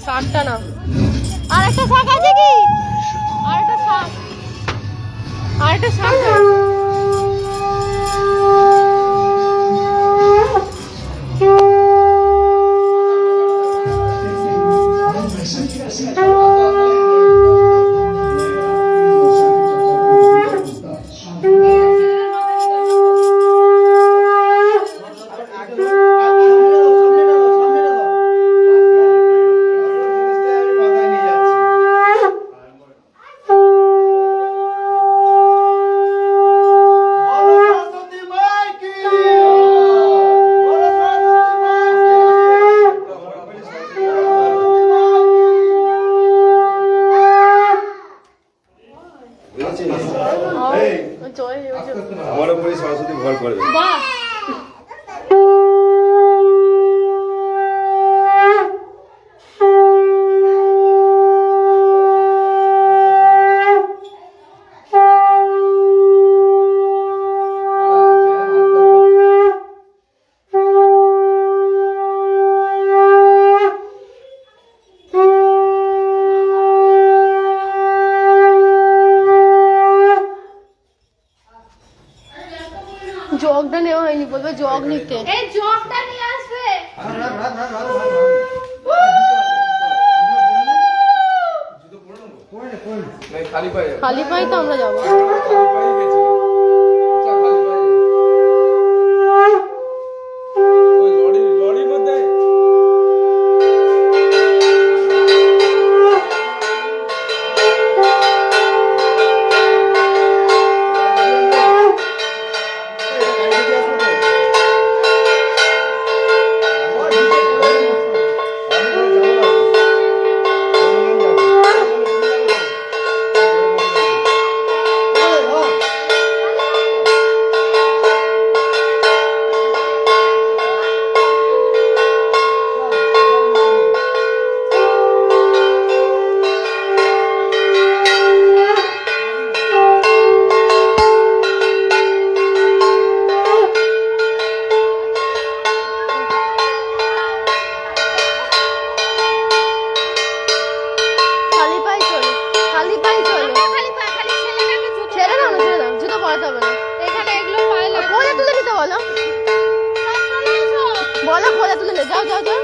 শাকটা না, আর একটা শাক আছে কি? আর একটা শাক আমার উপরে সরস্বতী ভর করবে। জগটা নেওয়া হয়নি, বলবে জগ নিতে। এই জগটা নিয়ে আসবে। খালি পায়ে তো আমরা যাবো। বলো খোলা তুলে যাও যাও যাও।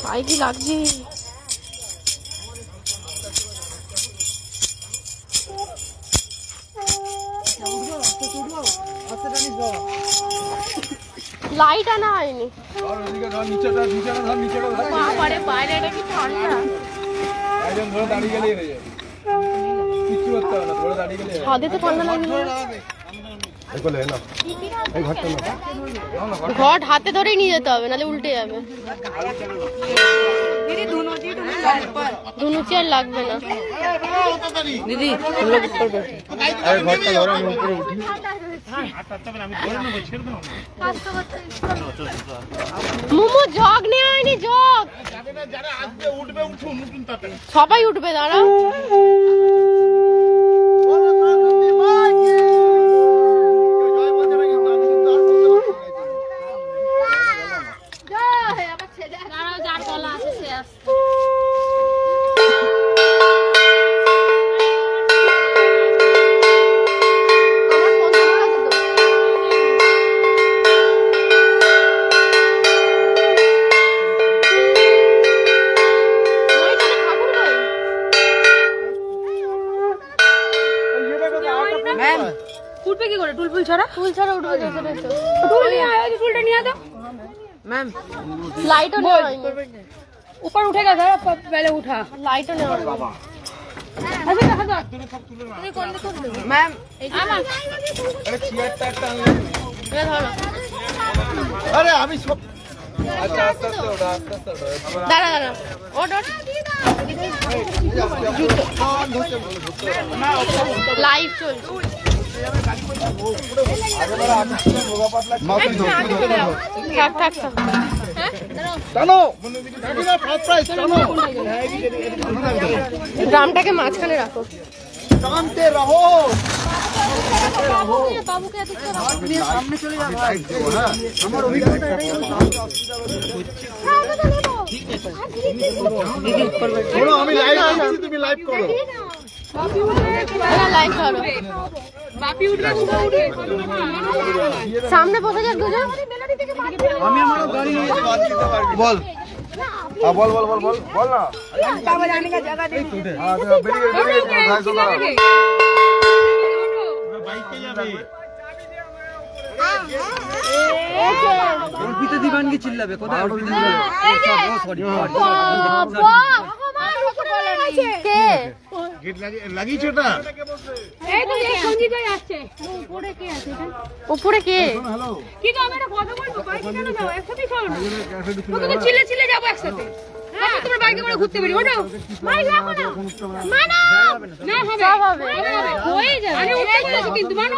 পায়ে কি লাগছে? লাইট আনা হয়নি। বাইরে এটা কি ঠান্ডা। হাতে তো ঠান্ডা লাগবে। ঘট হাতে ধরেই নিয়ে যেতে হবে, নাহলে উল্টে যাবে। ধুনুচি আর লাগবে না দিদি। মোমো জগ নেওয়া হয়নি, জগ সবাই উঠবে, দাঁড়াও। उठবে কি করে? টুল ছাড়া উঠবে তো। টুল নিয়ে আয়, ওই টুলটা নিয়ে দাও मैम। लाइट ऑन ऊपर उठेगा सर, पहले उठा। Light on ma'am. अरे আমি সব দাঁড়া দাঁড়া ওঠ ওঠ। লাইভ চলছে। ড্রামটাকে মাঝখানে রাখো। বাবুকে এত সামনে চলে যা ভাই। আমার অভিজ্ঞতা এটাই শোনো, আমি লাইভ করছি, তুমি লাইভ করো। লাইন করো সামনে বসে যাক দুজন আমি আমার গাড়ি নিয়ে বল হ্যাঁ, বল বল বল বল বল না হ্যাঁ, বেরিয়ে ভাই চলো। অর্পিতা দিবানকে চিল্লাবে কোথায় অর্পিতা দিবান সরি কে গেট লাগিয়েছো এটা? এই তো এই সঞ্জিত ভাই আসছে উপরে কে আছে এটা উপরে কে হ্যালো, কিন্তু আমি একটা কথা বলবো বাইকে কেন যাও একসাথে চলো না ওকে তো চিল্লে চিল্লে যাবো একসাথে হ্যাঁ তোমার বাইকে করে ঘুরতে বেরিয়ে ওঠো বাইক রাখো না মানা না হবে সব হবে হয়ে যাবে আমি উঠে গেছি কিন্তু মানো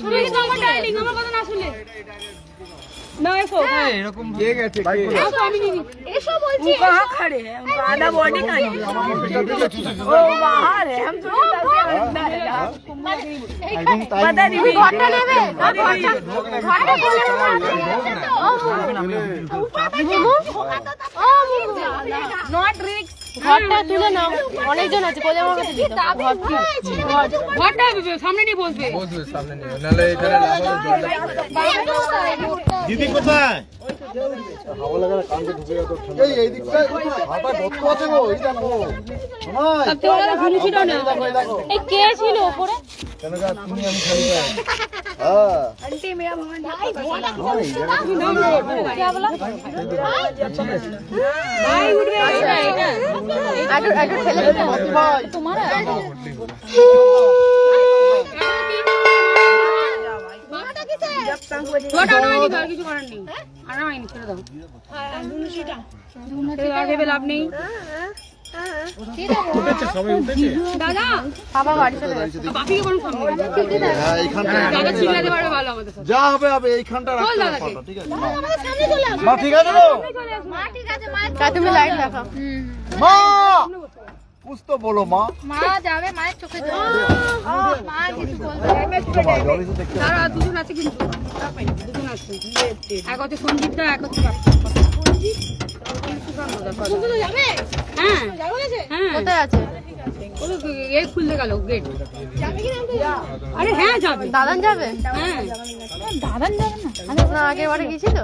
শুনে কিন্তু আমার ডার্লিং আমার কথা না শুনলে না এসো এরকম কে গেছে এসো আমি নিবি এসো বলছি कहां खड़े हैं उनका आधा बॉडी का ओ बाहर है हम तो अंदर है पता नहीं घाटा लेवे घाटा बोले नॉट रिक्स ঘরটা তুলে নাও অনেকজন আছে কোলে আমার কাছে দিতে ঘরটা সামনে নিয়ে বসবে সামনে নিয়ে নালে এখানে দিদি কোথায়? এই এই দিকটায় হাতা গর্ত আছে গো, এই দেখো আমায় সবচেয়ে বড় কথা শুনি ছিল না এই কে ছিল উপরে কেন গা তুমি আমি খাই হ্যাঁ आंटी मेरा भगवान भाई उठ गया এটা আটো ছেলে ভাই তোমারা মাটা কিসে ওটা নয় আর কিছু করার নেই আর নয় ছেড়ে দাও দুনুশিটা আগে বেলা আপনি সবাই উঠেছে দাদা বাবা বাড়ি চলে গেছে বাপিকে বলুন সামনে হ্যাঁ এইখানটা দাদা চিল্লাতে পারবে ভালো আমাদের সাথে যা হবে হবে, এইখানটা রাখতে হবে দাদাকে। পাটা, ঠিক আছে আমাদের সামনে চলে আসো মা ঠিক আছে তো মা ঠিক আছে মা তুমি লাইট দেখাও মা कुछ तो बोलो माँ। মা যাবে মায়ের চোখে জল মা কিছু বলবে জলে তো দেখতে তারা দুজন আছে কিন্তু দুজন আছে এক হচ্ছে সঞ্জীব দা এক হচ্ছে যাবে হ্যাঁ হ্যাঁ কোথায় আছে এই খুলতে গেল গেট আরে হ্যাঁ যাবে দাদান যাবে হ্যাঁ দাদান যাবে না না আগের বারে গেছিল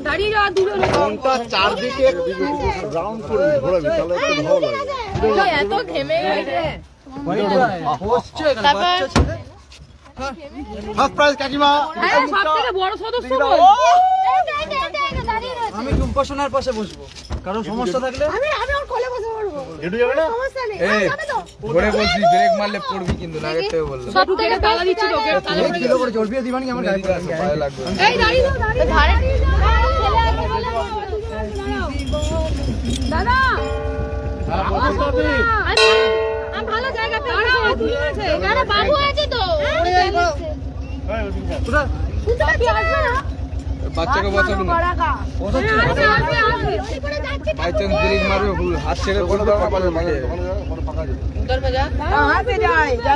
দাঁড়িয়ে যাওয়া দুজন কোনটা চারদিকে রাউন্ড করে ঘোরাবি তাহলে একটু ভালো লাগবে। এত ঘেমে গেছে হচ্ছে ফার্স্ট প্রাইজ কাকিমা। সবথেকে বড় সদস্য বল আমি কি উপাসনার পাশে বসবো কারণ সমস্যা থাকলে আমি ওর কোলে বসে পড়বো হেঁটে যাবে না? সমস্যা নেই এই ঘরে বলছি ব্রেক মারলে পড়বি কিন্তু না আগে থেকে বললাম সবথেকে তালা দিচ্ছি তো গেট তালা এক কিলো করে জলপিয়া দিবানি আমার গাড়ি পায়ে লাগবে এই দাঁড়িয়ে দাও ধারে ছেলে আছে বলে দাদা আমি ভালো জায়গা পেয়েছি এখানে বাবু আছে তো কোথা বাপি আসবে না বাচ্চাকে বাঁচাবি না আসবে বাই চান্স ব্রেক মারবে ভুল হাত ছেড়ে বলে দাও না মানে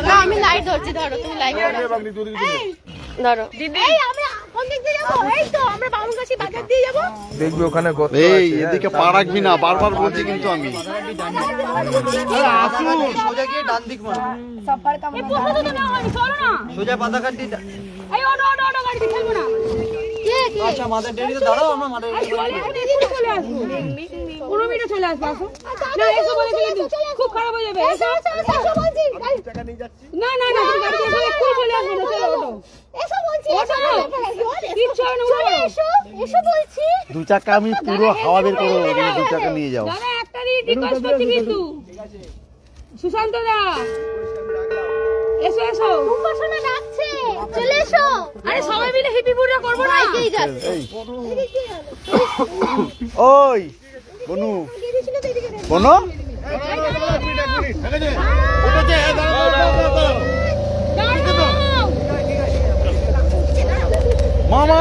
না আমি লাইট ধরছি ধরো তুমি লাইট ধরো দিদি এই আমি কোন দিক দিয়ে যাব এই তো আমরা বাবুর কাছে বাজার দিয়ে যাব দেখবি ওখানে গত এই এদিকে পা রাখবি না, বারবার বলছি কিন্তু আমি। আসুন সোজা গিয়ে ডান দিক মার এই পোস্ট তো না হয় চলো না সোজা পাতা কাটি এই ওটো ওটো ওটো গাড়ি খেলবো না কে কে আচ্ছা মাদার ডেরিতে দাঁড়াও আমরা মাদার চলে আসবো 15 মিনিটে চলে আসবো আসো না এসো বলে কিন্তু খুব খারাপ হয়ে যাবে এসো বলছি না না না তুমি গাড়ি এসো একটু চলে আসবে না চলো ওটো এসো বলছি কিচ্ছু হয় না এসো এসো বলছি দু চাকা আমি পুরো হাওয়া বের করবো, তুমি দু চাকা নিয়ে যাও। দাদা একটা রিকোয়েস্ট করছি কিন্তু সুশান্ত দা এসো এসো উপাসনা ডাকছে চলে এসো আরে সবাই মিলে হিপি পুরা করব না একাই যাচ্ছে ওই বনু বনু মামা